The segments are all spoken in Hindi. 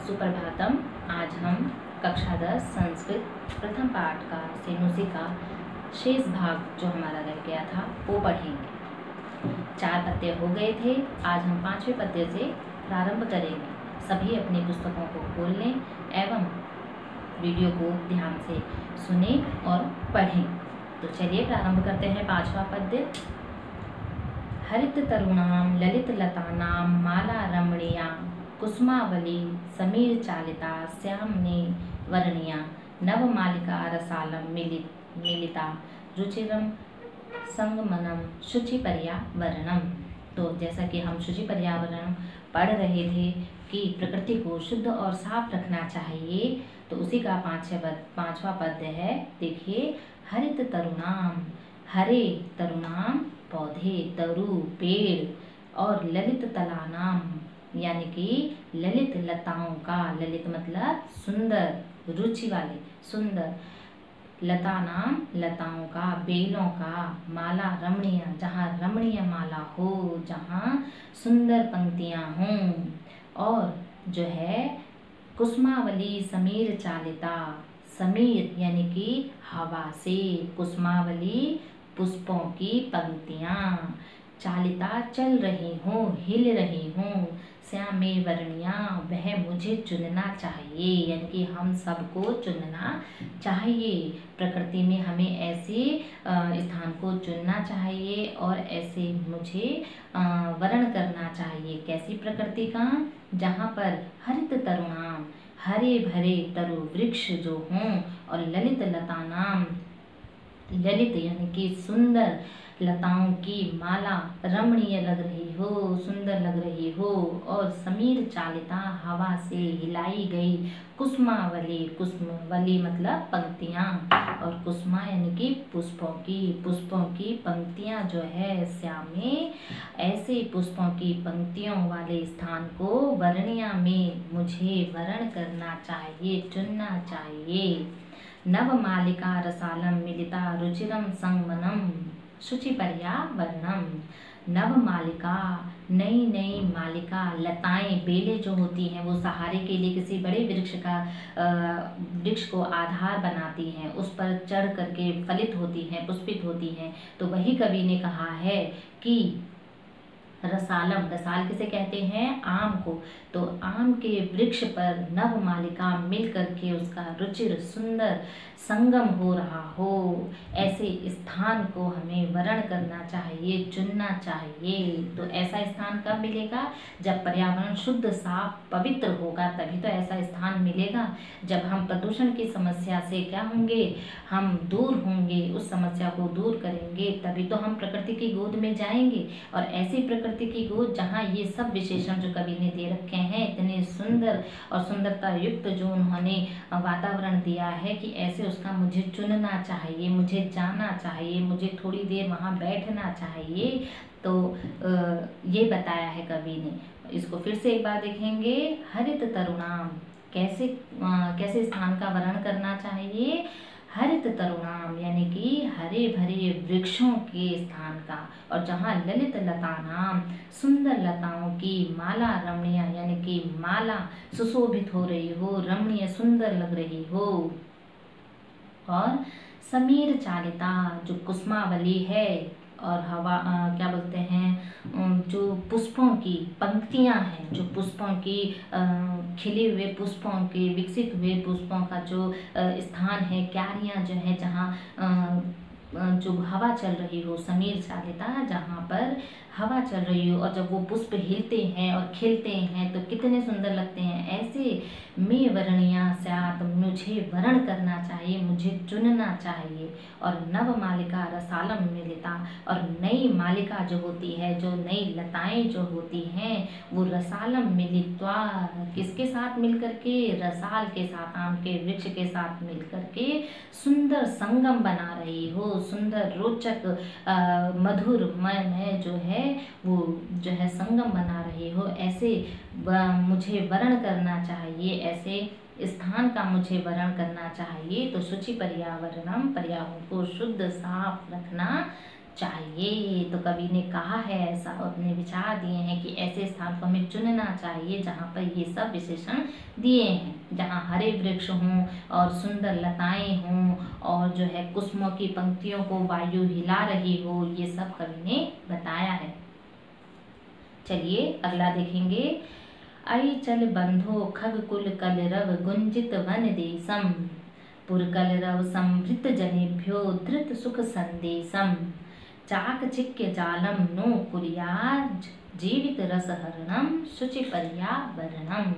सुप्रभातम। आज हम कक्षा 10 संस्कृत प्रथम पाठ का सेनुसी का शेष भाग जो हमारा रह गया था वो पढ़ेंगे। 4 पद्य हो गए थे, आज हम 5वें पद्य से प्रारंभ करेंगे। सभी अपनी पुस्तकों को खोल लें एवं वीडियो को ध्यान से सुने और पढ़ें। तो चलिए प्रारंभ करते हैं 5वां पद्य। हरित तरुणाम ललित लतानाम माला रमणीया कुसुमावली समीर चालिता श्यामने वर्णिया नवमालिका रसालम मिलिता रुचिरम संगमनम शुचि पर्यावरणम। तो जैसा कि हम शुचि पर्यावरण पढ़ रहे थे कि प्रकृति को शुद्ध और साफ रखना चाहिए, तो उसी का 5वां पद्य है। देखिए, हरित तरुणाम, हरे तरुणाम पौधे, तरु पेड़, और ललित तलानाम यानी कि ललित लताओं का, ललित मतलब सुंदर, रुचि वाले, सुंदर, लता नाम लताओं का, बेलों का, माला रमणीय जहाँ रमणीय माला हो, जहाँ सुंदर पंक्तियाँ हों, और जो है कुसुमावली समीर चालिता, समीर यानी कि हवा से, कुसुमावली पुष्पों की पंक्तियाँ, चालिता चल रही हों, हिल रही हों, श्यामे वर्णिया वह मुझे चुनना चाहिए, यानी कि हम सबको चुनना चाहिए। प्रकृति में हमें ऐसे स्थान को चुनना चाहिए और ऐसे मुझे वर्ण करना चाहिए। कैसी प्रकृति का? जहाँ पर हरित तरुणाम, हरे भरे तरु वृक्ष जो हों, और ललित लतानाम, ललित यानी कि सुंदर लताओं की माला रमणीय लग रही हो, सुंदर लग रही हो, और समीर चालिता हवा से हिलाई गई कुसुमावली, कुसुमावली मतलब पंक्तियाँ, और कुसुमा यानी कि पुष्पों की पंक्तियाँ जो है श्यामे, ऐसे पुष्पों की पंक्तियों वाले स्थान को वर्णिया में मुझे वर्ण करना चाहिए, चुनना चाहिए। नवमालिका रसालम मिलिता रुचिरम संगमनम शुचि पर्यावरणम। नवमालिका नई नई मालिका, लताएं, बेलें जो होती हैं वो सहारे के लिए किसी बड़े वृक्ष को आधार बनाती हैं, उस पर चढ़ करके फलित होती हैं, पुष्पित होती हैं। तो वही कवि ने कहा है कि रसालम, रसाल किसे कहते हैं? आम को। तो आम के वृक्ष पर नवमालिका मिल करके उसका रुचिर सुंदर संगम हो रहा हो, ऐसे स्थान को हमें वर्ण करना चाहिए, चुनना चाहिए। तो ऐसा स्थान कब मिलेगा? जब पर्यावरण शुद्ध, साफ, पवित्र होगा, तभी तो ऐसा स्थान मिलेगा। जब हम प्रदूषण की समस्या से क्या होंगे? हम दूर होंगे, उस समस्या को दूर करेंगे, तभी तो हम प्रकृति की गोद में जाएंगे। और ऐसी प्रकृति की गोद जहाँ ये सब विशेषण जो कवि ने दे रखे हैं, इतने सुंदर और सुंदरता युक्त जो उन्होंने वातावरण दिया है, कि ऐसे उसका मुझे चुनना चाहिए, मुझे जाना चाहिए, मुझे थोड़ी देर वहाँ बैठना चाहिए। तो ये बताया है कवि ने। इसको फिर से एक बार देखेंगे। हरित तरुणाम, कैसे स्थान का वर्णन करना चाहिए? हरित तरुणाम यानी कि हरे भरे वृक्षों के स्थान का, और जहाँ ललित लतानाम सुंदर लताओं की, माला रमणीय यानी कि माला सुशोभित हो रही हो, रमणीय सुंदर लग रही हो, और समीर चालिता जो कुसुमावली है, और हवा क्या बोलते हैं, जो पुष्पों की पंक्तियां हैं, जो पुष्पों की खिले हुए पुष्पों के, विकसित हुए पुष्पों का जो स्थान है, क्यारियां जो है, जहाँ जो हवा चल रही हो, समीर चालिता जहाँ पर हवा चल रही हो, और जब वो पुष्प हिलते हैं और खिलते हैं तो कितने सुंदर लगते हैं। ऐसे मैं वर्णिया स्यात्, मुझे वर्ण करना चाहिए, मुझे चुनना चाहिए। और नव मालिका रसालम मिलिता, और नई मालिका जो होती है, जो नई लताएं जो होती हैं, वो रसालम मिलित्वा किसके साथ मिलकर के? रसाल के साथ, आम के वृक्ष के साथ मिलकर के सुंदर संगम बना रही हो, सुंदर रोचक मधुरमय जो है वो जो है संगम बना रही हो। ऐसे मुझे वर्ण करना चाहिए, ऐसे स्थान का मुझे वर्ण करना चाहिए। तो शुचि पर्यावरणम, पर्यावरण को शुद्ध साफ रखना चाहिए। तो कवि ने कहा है ऐसा, अपने विचार दिए हैं कि ऐसे स्थान को हमें चुनना चाहिए जहाँ पर ये सब विशेषण दिए हैं, जहाँ हरे वृक्ष हों और सुंदर लताएं हों और जो है कुसुमों की पंक्तियों को वायु हिला रही हो, ये सब कवि ने बताया है। चलिए अगला देखेंगे। आई चल बंधो खगकुल कलरव गुंजित वन देशम, पुरकलरव समृत जनेभ्यो धृत सुख संदेशम, चाकचिक्य जालम नो कुर्याज जीवित रस हरणम शुचि पर्यावरणम।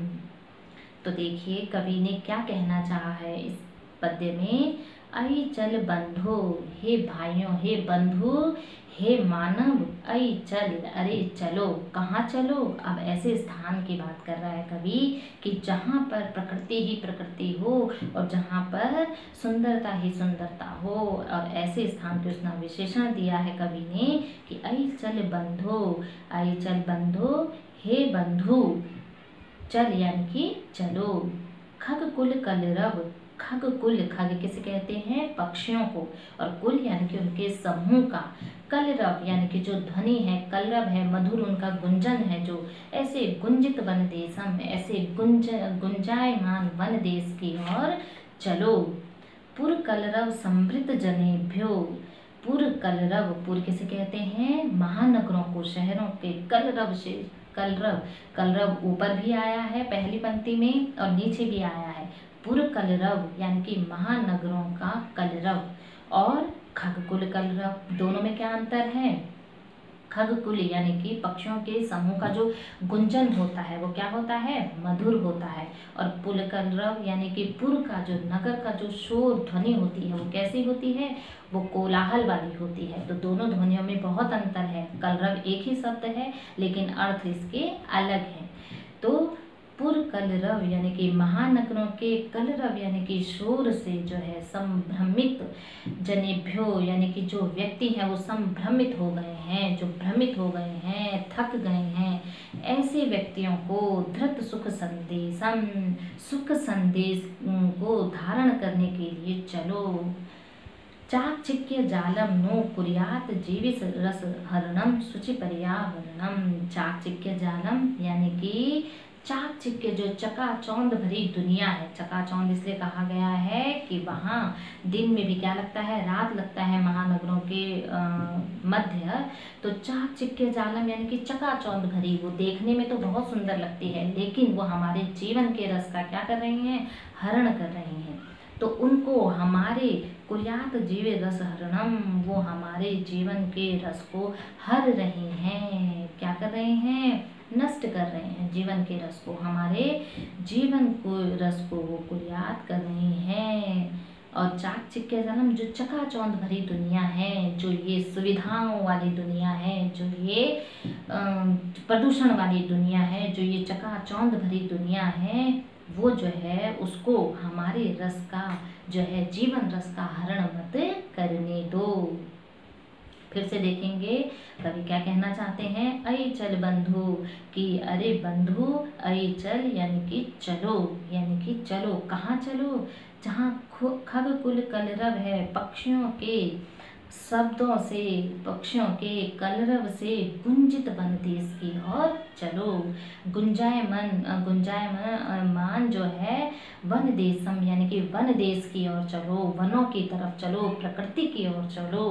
तो देखिए कवि ने क्या कहना चाहा है इस पद्य में। आई चल बंधो, हे भाइयों, हे बंधु, हे मानव, आई चल, अरे चलो, कहाँ चलो। अब ऐसे स्थान की बात कर रहा है कवि कि जहाँ पर प्रकृति ही प्रकृति हो और जहाँ पर सुंदरता ही सुंदरता हो, और ऐसे स्थान को उसने विशेषण दिया है कवि ने कि आई चल बंधो, आई चल बंधो, हे बंधु, चल यानी कि चलो। खग कुल कलरव, खग कुल, खग किसे कहते हैं, पक्षियों को, और कुल यानी कि उनके समूह का, कलरव यानी कि जो ध्वनि है, कलरव है मधुर उनका गुंजन है, जो ऐसे गुंजित वन देशम, ऐसे गुंजायमान वन देश की ओर चलो। पुर कलरव समृद्ध जनेभ्यो, पुर कलरव, पुर किसे कहते हैं, महानगरों को, शहरों के, कलरव से, कलरव, कलरव ऊपर भी आया है पहली पंक्ति में और नीचे भी आया है। पुर कलरव यानी कि महानगरों का कलरव, और खगकुल कलरव, दोनों में क्या अंतर है। खगकुल यानी कि पक्षियों के समूह का जो गुंजन होता है वो क्या होता है, मधुर होता है, और पुल कलरव यानी कि पुर का जो, नगर का जो शोर ध्वनि होती है वो कैसी होती है, वो कोलाहल वाली होती है। तो दोनों ध्वनियों में बहुत अंतर है। कलरव एक ही शब्द है लेकिन अर्थ इसके अलग हैं। तो पुर कलरव यानी कि महानगरों के, कलरव यानी कि शोर से जो है, संभ्रमित जनेभ्यो यानी कि जो व्यक्ति हैं वो संभ्रमित हो गए हैं, जो भ्रमित हो गए हैं, थक गए हैं, ऐसे व्यक्तियों को धृत सुख संदेशम, सुख संदेश को धारण करने के लिए चलो। चाकचिक्य जालम नो कुर्यात जीवित रस हरणम शुचि पर्यावरणम। चाकचिक्य जालम यानी कि चाकचिक्य, जो चकाचौंध भरी दुनिया है, चकाचौंध इसलिए कहा गया है कि वहाँ दिन में भी क्या लगता है, रात लगता है महानगरों के मध्य। तो चाकचिक्य जालम यानी कि चकाचौंध भरी, वो देखने में तो बहुत सुंदर लगती है लेकिन वो हमारे जीवन के रस का क्या कर रही हैं, हरण कर रही हैं। तो उनको हमारे कुर्यात जीवे रस हरणम, वो हमारे जीवन के रस को हर रहे हैं, क्या कर रहे हैं, नष्ट कर रहे हैं जीवन के रस को, हमारे जीवन को रस को वो कुर्यात कर रहे हैं। और चाकचिक्य जालम, जो चकाचौंध भरी दुनिया है, जो ये सुविधाओं वाली दुनिया है, जो ये प्रदूषण वाली दुनिया है, जो ये चकाचौंध भरी दुनिया है, वो जो है उसको हमारे रस का जो है, जीवन रस का हरण मत करने दो। फिर से देखेंगे कवि क्या कहना चाहते हैं। अय चल बंधु, कि अरे बंधु, अय चल यानी कि चलो, यानी कि चलो, कहाँ चलो, जहाँ खग कुल कलरव है, पक्षियों के शब्दों से, पक्षियों के कलरव से गुंजित वन देश की ओर चलो। गुंजायमान जो है वन देशम यानी कि वन देश की ओर चलो, वनों की तरफ चलो, प्रकृति की ओर चलो।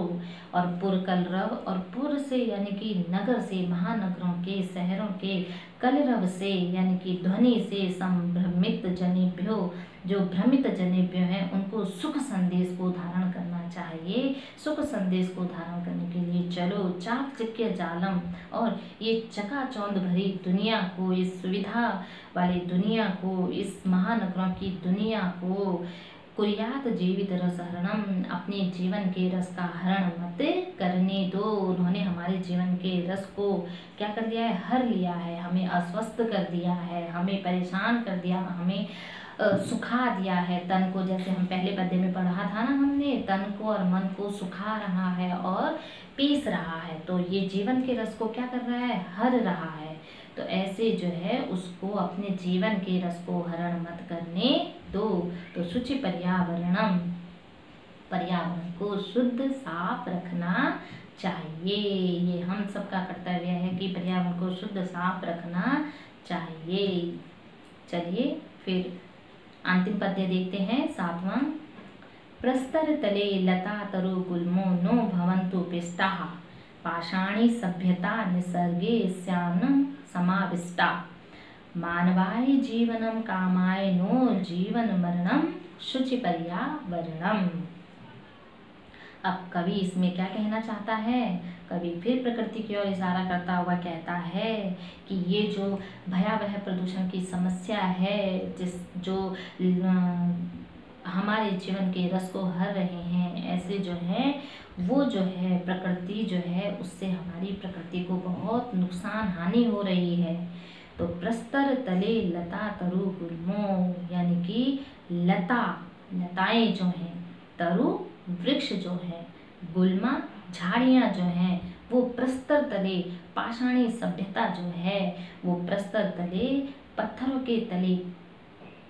और पुर कलरव, और पुर से यानी कि नगर से, महानगरों के, शहरों के, कलरव से यानी कि ध्वनि से, संभ्रमित जनेभ्यो, जो भ्रमित जनेभ्य हैं उनको सुख संदेश को धारण करना चाहिए। सुख संदेश को धारण करने के लिए चलो। चाकचिक्य जालम, और ये चकाचौंध भरी दुनिया को, इस सुविधा वाली दुनिया को, इस महानगरों की दुनिया को कुर्यात जीवित रस हरणम, अपने जीवन के रस का हरण मत करने दो। उन्होंने हमारे जीवन के रस को क्या कर लिया है, हर लिया है, हमें अस्वस्थ कर दिया है, हमें परेशान कर दिया, हमें सुखा दिया है तन को। जैसे हम पहले पद्य में पढ़ा था ना हमने, तन को और मन को सुखा रहा है और पीस रहा है। तो ये जीवन के रस को क्या कर रहा है, हर रहा है। तो ऐसे जो है उसको अपने जीवन के रस को हरण मत करने दो। तो शुचि पर्यावरणम, पर्यावरण को शुद्ध साफ रखना चाहिए। ये हम सबका कर्तव्य है कि पर्यावरण को शुद्ध साफ रखना चाहिए। चलिए फिर अंतिम पद्य देखते हैं, 7वां। प्रस्तर तले लता तरु गुल्मो नो भवन्तु पिष्टाः, पाषाणी सभ्यता निसर्गे स्यान्न समाविष्टा, मानवाय जीवनम कामाय नो जीवन मरणम शुचि पर्यावरणम। अब कवि इसमें क्या कहना चाहता है? कवि फिर प्रकृति की ओर इशारा करता हुआ कहता है कि ये जो भयावह प्रदूषण की समस्या है, जो हमारे जीवन के रस को हर रहे हैं, ऐसे जो है वो जो है प्रकृति जो है उससे हमारी प्रकृति को बहुत नुकसान हानि हो रही है। तो प्रस्तर तले लता तरु गुल्मो, यानी कि लताएं जो हैं, तरु वृक्ष जो है, गुल्मा झाड़ियाँ जो हैं, वो प्रस्तर तले, पाषाणी सभ्यता जो है वो प्रस्तर तले, पत्थरों के तले,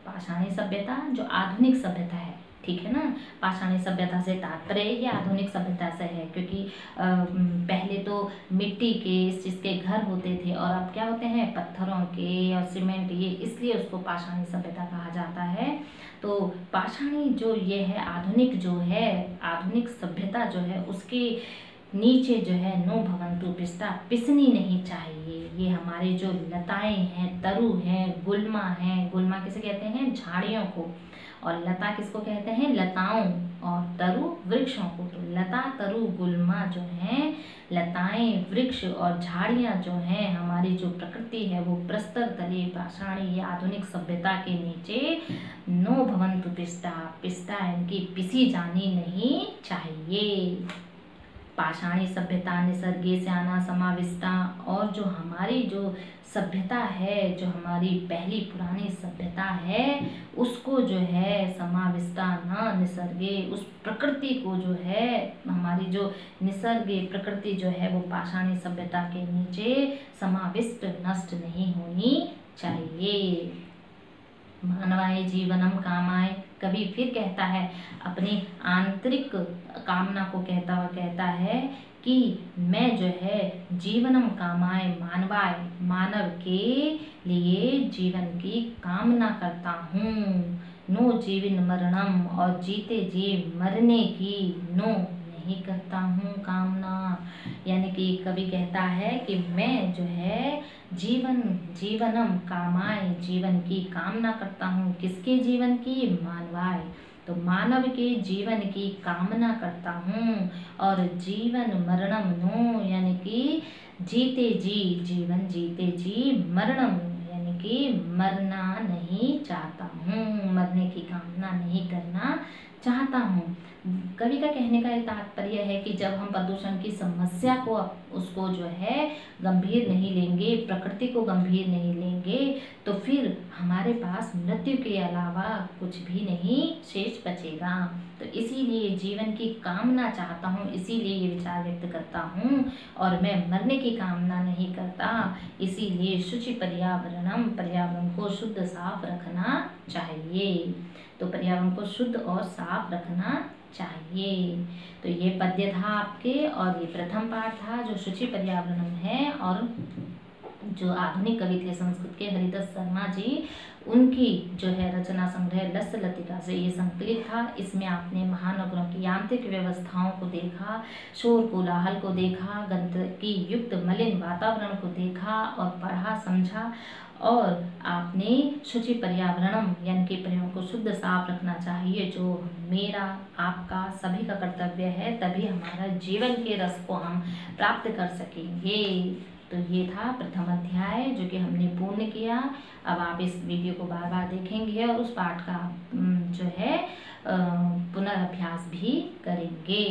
पाषाणी सभ्यता जो आधुनिक सभ्यता है, ठीक है ना। पाषाणी सभ्यता से तात्पर्य ये आधुनिक सभ्यता से है, क्योंकि पहले तो मिट्टी के जिसके घर होते थे और अब क्या होते हैं, पत्थरों के और सीमेंट, ये इसलिए उसको पाषाणी सभ्यता कहा जाता है। तो पाषाणी जो ये है, आधुनिक जो है, आधुनिक सभ्यता जो है उसके नीचे जो है नो भवन्तु पिष्टा, पिसनी नहीं चाहिए। ये हमारी जो लताएं हैं, तरु हैं, गुल्मा हैं, गुल्मा किसे कहते हैं, झाड़ियों को, और लता किसको कहते हैं, लताओं, और तरु वृक्षों को। तो लता तरु गुल्मा जो हैं, लताएं, वृक्ष और झाड़ियां जो हैं, हमारी जो प्रकृति है वो प्रस्तर तले, पाषाणी, ये आधुनिक सभ्यता के नीचे नो भवन्तु पिष्टा, पिष्टा इनकी पिसी जानी नहीं चाहिए। पाषाणी सभ्यता निसर्गे स्याना समाविष्टा, और जो हमारी जो सभ्यता है, जो हमारी पहली पुरानी सभ्यता है, उसको जो है समाविष्टा न निसर्गे, उस प्रकृति को जो है, हमारी जो निसर्गे प्रकृति जो है वो पाषाणी सभ्यता के नीचे समाविष्ट, नष्ट नहीं होनी चाहिए। मानवाय जीवनम कामाय, कवि फिर कहता है अपनी आंतरिक कामना को कहता हुआ कहता है कि मैं जो है जीवनम कामाय मानवाय, मानव के लिए जीवन की कामना करता हूँ। नो जीवन मरणम, और जीते जी मरने की नो नहीं करता हूँ कामना। यानी कि कवि कहता है कि मैं जो है जीवनम कामाय, जीवन की कामना करता हूँ। किसके जीवन की? मानवाय, तो मानव के जीवन की कामना करता हूँ। और जीवन मरणम नो, यानी कि जीते जी, जीवन जीते जी, मरणम यानी कि मरना नहीं चाहता हूँ, मरने की कामना नहीं करना चाहता हूँ। कवि का कहने का तात्पर्य है कि जब हम प्रदूषण की समस्या को, उसको जो है गंभीर नहीं लेंगे, प्रकृति को गंभीर नहीं लेंगे, तो फिर हमारे पास मृत्यु के अलावा कुछ भी नहीं शेष बचेगा। तो इसीलिए जीवन की कामना चाहता हूँ, इसीलिए ये विचार व्यक्त करता हूँ, और मैं मरने की कामना नहीं करता। इसीलिए शुचि पर्यावरणम, पर्यावरण को शुद्ध साफ रखना चाहिए। तो पर्यावरण को शुद्ध और साफ रखना चाहिए। तो ये पद्य था आपके, और ये प्रथम पाठ था जो शुचि पर्यावरणम है। और जो आधुनिक कवि थे संस्कृत के हरिदास शर्मा जी, उनकी जो है रचना संग्रह लस्य लतिका से ये संकलित था। इसमें आपने महानगरों की यांत्रिक व्यवस्थाओं को देखा, शोर कोलाहल को देखा, गंदगी युक्त मलिन वातावरण को देखा और पढ़ा समझा, और आपने शुचि पर्यावरणम यानी कि पर्यावरण को शुद्ध साफ रखना चाहिए, जो मेरा आपका सभी का कर्तव्य है, तभी हमारा जीवन के रस को हम प्राप्त कर सकेंगे। तो ये था प्रथम अध्याय जो कि हमने पूर्ण किया। अब आप इस वीडियो को बार बार देखेंगे और उस पाठ का जो है पुनर्अभ्यास भी करेंगे।